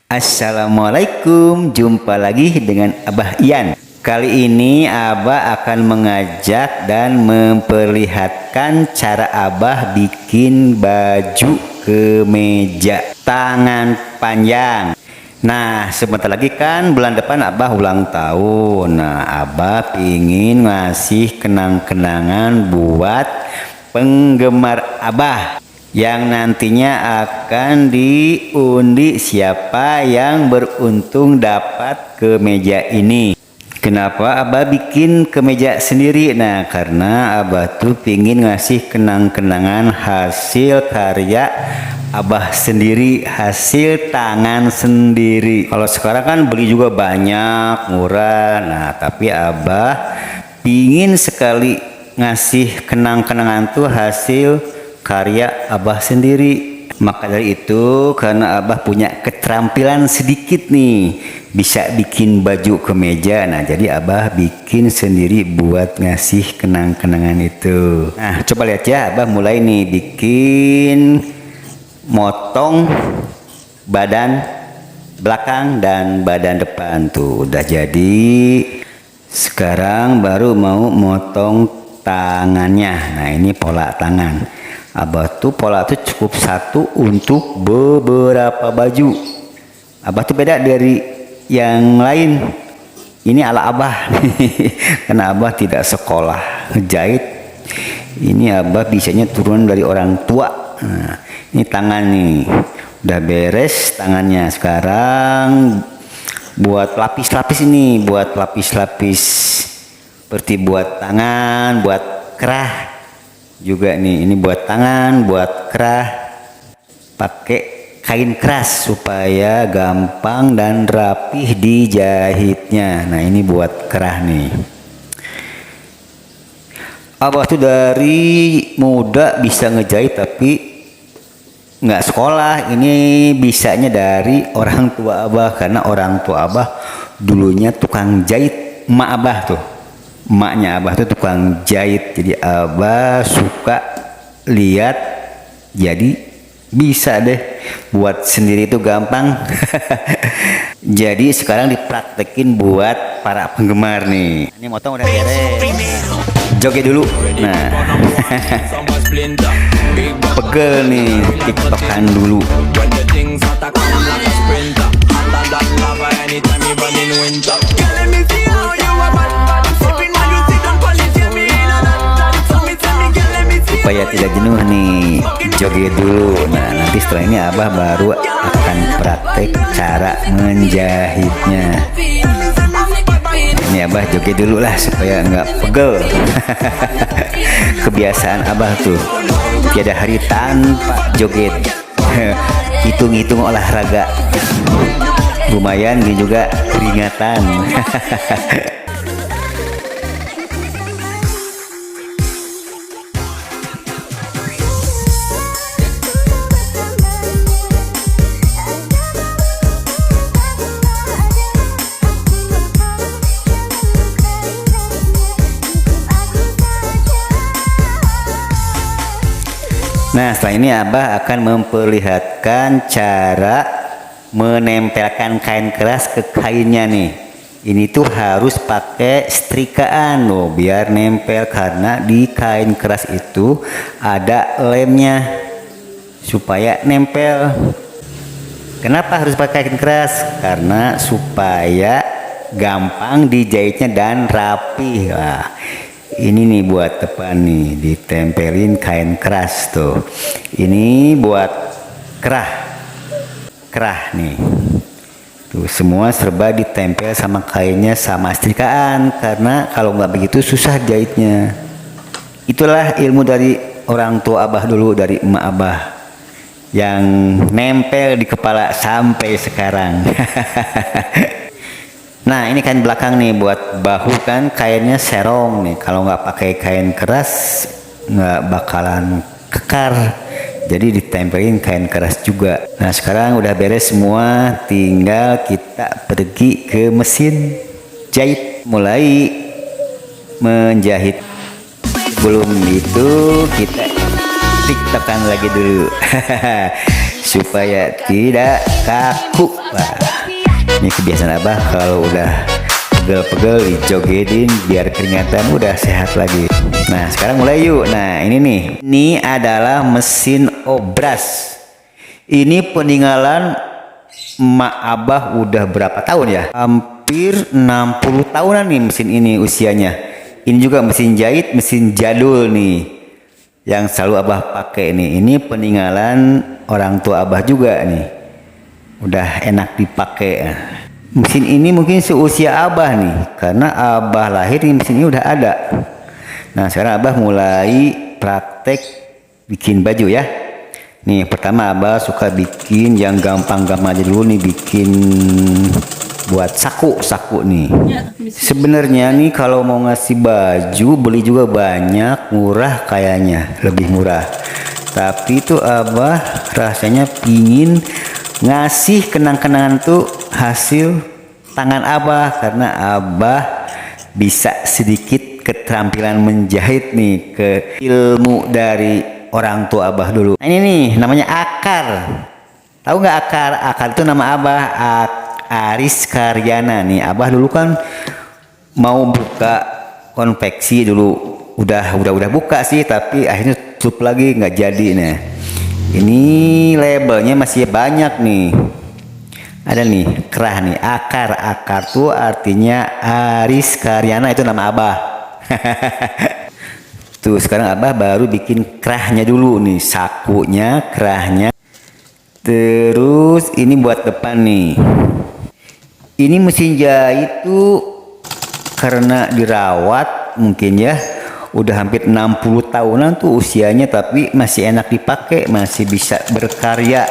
Assalamualaikum, jumpa lagi dengan Abah Ian. Kali ini Abah akan mengajak dan memperlihatkan cara Abah bikin baju kemeja tangan panjang. Nah, sebentar lagi kan bulan depan Abah ulang tahun. Nah, Abah ingin ngasih kenang-kenangan buat penggemar Abah yang nantinya akan diundi siapa yang beruntung dapat kemeja ini. Kenapa Abah bikin kemeja sendiri? Nah, karena Abah tuh pingin ngasih kenang-kenangan hasil karya Abah sendiri, hasil tangan sendiri. Kalau sekarang kan beli juga banyak, murah. Nah, tapi Abah pingin sekali ngasih kenang-kenangan tuh hasil karya Abah sendiri. Maka dari itu, karena Abah punya keterampilan sedikit nih, bisa bikin baju kemeja. Nah, jadi Abah bikin sendiri buat ngasih kenang-kenangan itu. Nah, coba lihat ya, Abah mulai nih bikin motong badan belakang dan badan depan tuh udah jadi. Sekarang baru mau motong tangannya. Nah, ini pola tangan Abah tuh, pola tuh cukup satu untuk beberapa baju. Abah tuh beda dari yang lain. Ini ala Abah karena Abah tidak sekolah jahit. Ini Abah bisanya turun dari orang tua. Nah, ini tangan nih udah beres tangannya. Sekarang buat lapis-lapis ini, buat lapis-lapis seperti buat tangan, buat kerah juga nih. Ini buat tangan, buat kerah, pakai kain keras supaya gampang dan rapih dijahitnya. Nah, ini buat kerah nih. Abah tuh dari muda bisa ngejahit tapi nggak sekolah. Ini bisanya dari orang tua Abah, karena orang tua Abah dulunya tukang jahit. Emak Abah tuh, emaknya Abah tuh tukang jahit. Jadi Abah suka lihat, jadi bisa deh buat sendiri itu gampang. Jadi sekarang dipraktekin buat para penggemar nih. Ini motong udah beres, joget dulu. Nah, pegel nih, tiktokan dulu. Supaya tidak jenuh nih, joget dulu. Nah, nanti setelah ini Abah baru akan praktek cara menjahitnya. Ini Abah joget dulu lah supaya nggak pegel. Kebiasaan Abah tuh tiada hari tanpa joget. Hitung-hitung olahraga, lumayan ini juga peringatan. Nah, setelah ini Abah akan memperlihatkan cara menempelkan kain keras ke kainnya nih. Ini tuh harus pakai setrikaan loh biar nempel, karena di kain keras itu ada lemnya supaya nempel. Kenapa harus pakai kain keras? Karena supaya gampang dijahitnya dan rapi. Wah, ini nih buat depan nih, ditempelin kain keras tuh. Ini buat kerah nih. Tuh semua serba ditempel sama kainnya sama setrikaan, karena kalau nggak begitu susah jahitnya. Itulah ilmu dari orang tua Abah dulu, dari emak Abah, yang nempel di kepala sampai sekarang. Nah, ini kain belakang nih buat bahu, kan kainnya serong nih. Kalau nggak pakai kain keras nggak bakalan kekar. Jadi ditempelin kain keras juga. Nah, sekarang udah beres semua, tinggal kita pergi ke mesin jahit, mulai menjahit. Sebelum itu kita tiktokan lagi dulu. supaya tidak kaku. Wah, ini kebiasaan abah kalau udah pegel-pegel dijogetin biar keringatan, udah sehat lagi. Nah sekarang mulai yuk. Nah ini nih, ini adalah mesin obras. Ini peninggalan emak abah udah berapa tahun ya, hampir 60 tahunan nih mesin ini usianya. Ini juga mesin jahit, mesin jadul nih yang selalu abah pakai nih. Ini peninggalan orang tua abah juga nih, udah enak dipakai. Mesin ini mungkin seusia abah nih, karena abah lahir nih mesin ini udah ada. Nah sekarang abah mulai praktek bikin baju ya. Nih pertama abah suka bikin yang gampang-gampang aja dulu nih, bikin buat saku nih. Sebenarnya nih kalau mau ngasih baju beli juga banyak, murah kayaknya, lebih murah. Tapi itu abah rasanya pingin ngasih kenang-kenangan tuh hasil tangan abah, karena abah bisa sedikit keterampilan menjahit nih, ke ilmu dari orang tua abah dulu. Nah, ini nih namanya akar. Tahu nggak akar? Akar itu nama abah, Aris Karyana nih. Abah dulu kan mau buka konveksi dulu, udah buka sih, tapi akhirnya tutup lagi, nggak jadi. Nah ini labelnya masih banyak nih. Ada nih kerah nih, akar tuh artinya Aris Karyana, itu nama abah. Tuh sekarang abah baru bikin kerahnya dulu nih, sakunya, kerahnya. Terus ini buat depan nih. Ini mesin jahit tuh karena dirawat mungkin ya, udah hampir 60 tahunan tuh usianya, tapi masih enak dipakai, masih bisa berkarya.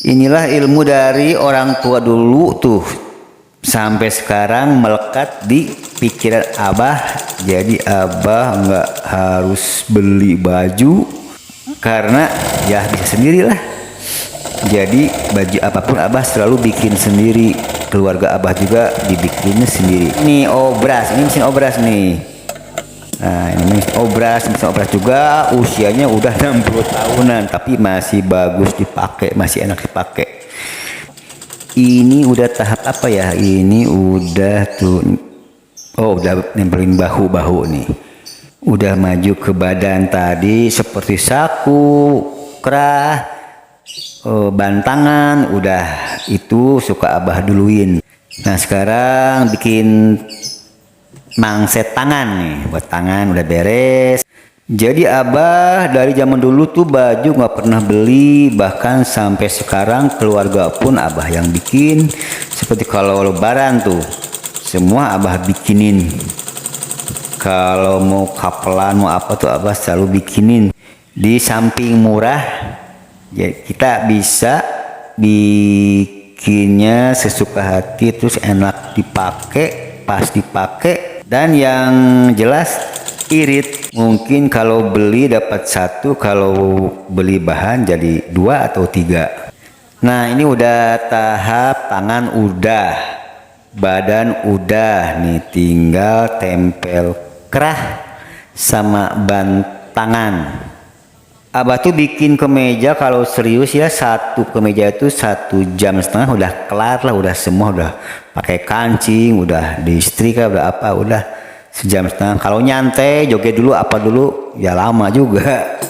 Inilah ilmu dari orang tua dulu tuh, sampai sekarang melekat di pikiran abah. Jadi abah nggak harus beli baju, karena ya bisa sendirilah. Jadi baju apapun abah selalu bikin sendiri, keluarga abah juga dibikinnya sendiri. Ini obras, ini mesin obras nih. Nah ini mesin obras juga usianya udah 60 tahunan, tapi masih bagus dipakai, masih enak dipakai. Ini udah tahap apa ya? Ini udah tuh, oh udah nempelin bahu nih. Udah maju ke badan tadi seperti saku, kerah, bantangan, udah itu suka abah duluin. Nah sekarang bikin mangset tangan nih, buat tangan udah beres. Jadi abah dari zaman dulu tuh baju nggak pernah beli, bahkan sampai sekarang keluarga pun abah yang bikin. Seperti kalau lebaran tuh semua abah bikinin. Kalau mau kapelan mau apa tuh abah selalu bikinin. Di samping murah ya, kita bisa bikinnya sesuka hati, terus enak dipakai, pas dipakai, dan yang jelas irit. Mungkin kalau beli dapat satu, kalau beli bahan jadi 2 atau 3. Nah ini udah tahap tangan udah, badan udah nih, tinggal tempel kerah sama bantangan. Abah tuh bikin kemeja kalau serius ya, satu kemeja itu 1,5 jam udah kelar lah, udah semua, udah pakai kancing, udah disetrika, udah apa, udah 1,5 jam. Kalau nyantai joget dulu apa dulu ya lama juga.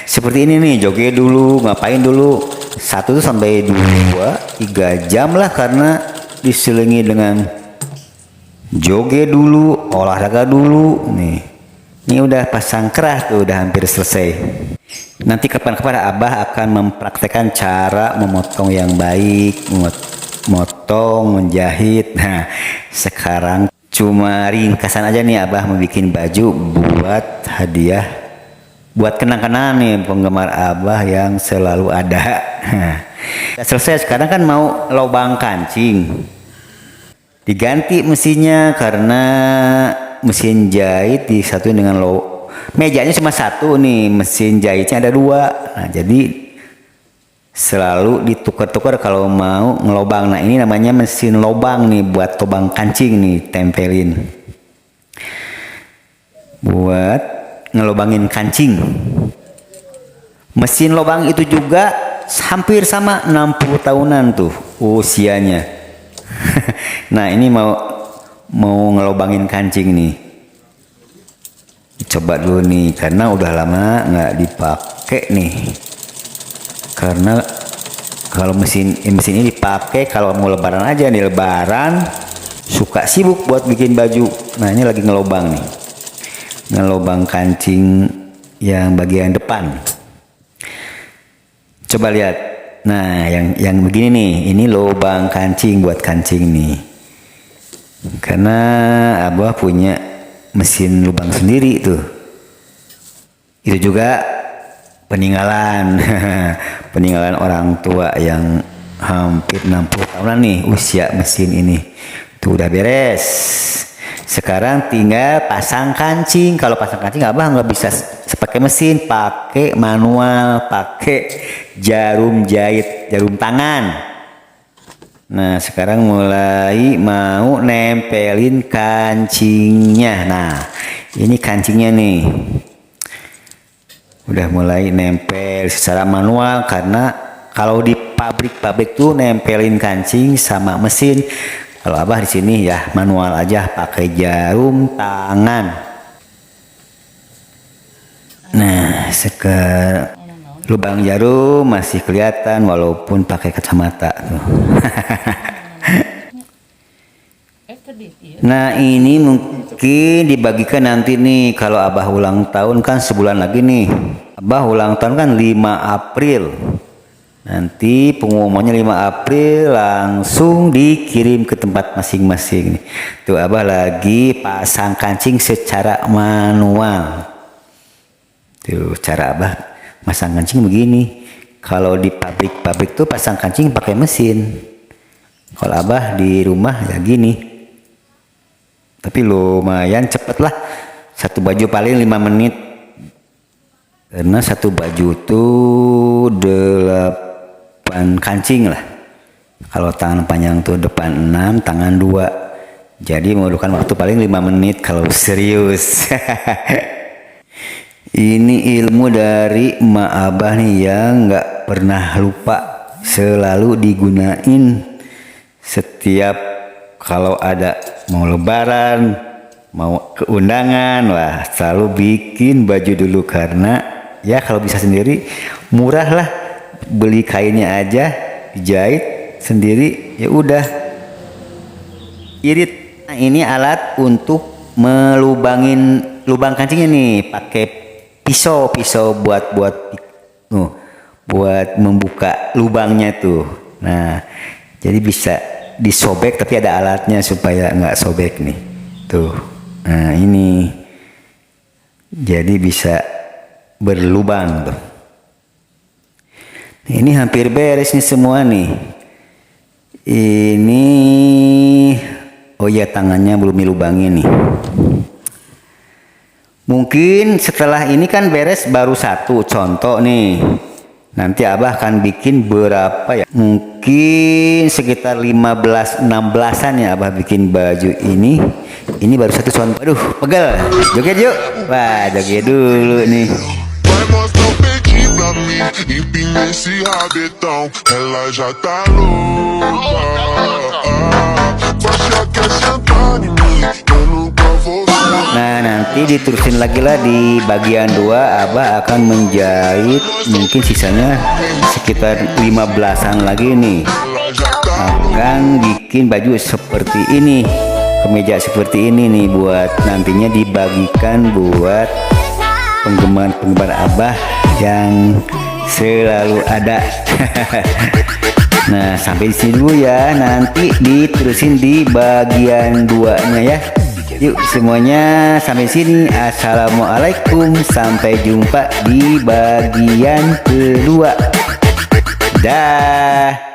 Seperti ini nih, joget dulu, ngapain dulu 1 tuh sampai 2-3 jam lah, karena diselingi dengan joget dulu, olahraga dulu nih. Ini udah pasang kerah tuh, udah hampir selesai. Nanti kapan-kapan abah akan mempraktekkan cara memotong yang baik, memotong, menjahit. Nah sekarang cuma ringkasan aja nih, abah mau bikin baju buat hadiah, buat kenang-kenangan nih penggemar abah yang selalu ada. Selesai. Sekarang kan mau lubang kancing, diganti mesinnya karena mesin jahit disatuin dengan mejanya cuma 1 nih, mesin jahitnya ada 2. Nah jadi selalu ditukar-tukar kalau mau ngelobang. Nah ini namanya mesin lobang nih, buat lubang kancing nih, tempelin buat ngelobangin kancing. Mesin lubang itu juga hampir sama 60 tahunan tuh usianya. Nah ini mau ngelobangin kancing nih. Coba dulu nih karena udah lama nggak dipakai nih. Karena kalau mesin ini dipakai kalau mau lebaran aja nih, lebaran suka sibuk buat bikin baju. Nah ini lagi ngelobang nih, ngelobang kancing yang bagian depan. Coba lihat. Nah yang begini nih, ini lubang kancing buat kancing nih. Karena Abah punya mesin lubang sendiri tuh. Itu juga peninggalan peninggalan orang tua yang hampir 60 tahunan nih usia mesin ini. Tuh udah beres. Sekarang tinggal pasang kancing. Kalau pasang kancing Abah nggak bisa pakai mesin, pakai manual, pakai jarum jahit, jarum tangan. Nah sekarang mulai mau nempelin kancingnya. Nah ini kancingnya nih udah mulai nempel secara manual, karena kalau di pabrik tuh nempelin kancing sama mesin. Kalau Abah di sini ya manual aja pakai jarum tangan. Nah sekarang lubang jarum masih kelihatan walaupun pakai kacamata tuh. Nah ini mungkin dibagikan nanti nih kalau Abah ulang tahun kan sebulan lagi nih. Abah ulang tahun kan 5 April. Nanti pengumumannya 5 April langsung dikirim ke tempat masing-masing. Tuh Abah lagi pasang kancing secara manual. Tuh cara Abah pasang kancing begini. Kalau di pabrik tuh pasang kancing pakai mesin. Kalau Abah di rumah ya gini. Tapi lumayan cepet lah. Satu baju paling 5 menit. Karena satu baju tuh 8 kancing lah. Kalau tangan panjang tuh depan 6, tangan 2. Jadi memerlukan waktu paling 5 menit kalau serius. Ini ilmu dari emak Abah nih yang nggak pernah lupa, selalu digunain setiap kalau ada mau lebaran, mau keundangan, wah selalu bikin baju dulu. Karena ya kalau bisa sendiri murah lah, beli kainnya aja dijahit sendiri ya udah irit. Nah, ini alat untuk melubangin lubang kancingnya nih, pakai pisau buat membuka lubangnya tuh. Nah jadi bisa disobek tapi ada alatnya supaya nggak sobek nih tuh. Nah ini jadi bisa berlubang tuh. Ini hampir beres nih semua nih. Ini oh ya tangannya belum dilubangin nih. Mungkin setelah ini kan beres baru satu contoh nih. Nanti Abah akan bikin berapa ya? Mungkin sekitar 15-16an ya Abah bikin baju ini. Ini baru satu contoh. Aduh, pegel. Joget yuk. Wah, joget dulu nih. Esse rabetão, ela já tá louca. Faixa quer sentar em mim, eu nunca vou. Nah nanti diterusin lagi lah di bagian 2. Abah akan menjahit mungkin sisanya sekitar 15an lagi nih. Akan bikin baju seperti ini, kemeja seperti ini nih, buat nantinya dibagikan buat penggemar Abah yang selalu ada. Nah sampai di sini dulu ya, nanti diterusin di bagian 2-nya ya. Yuk semuanya sampai sini. Assalamualaikum, sampai jumpa di bagian kedua. Dah.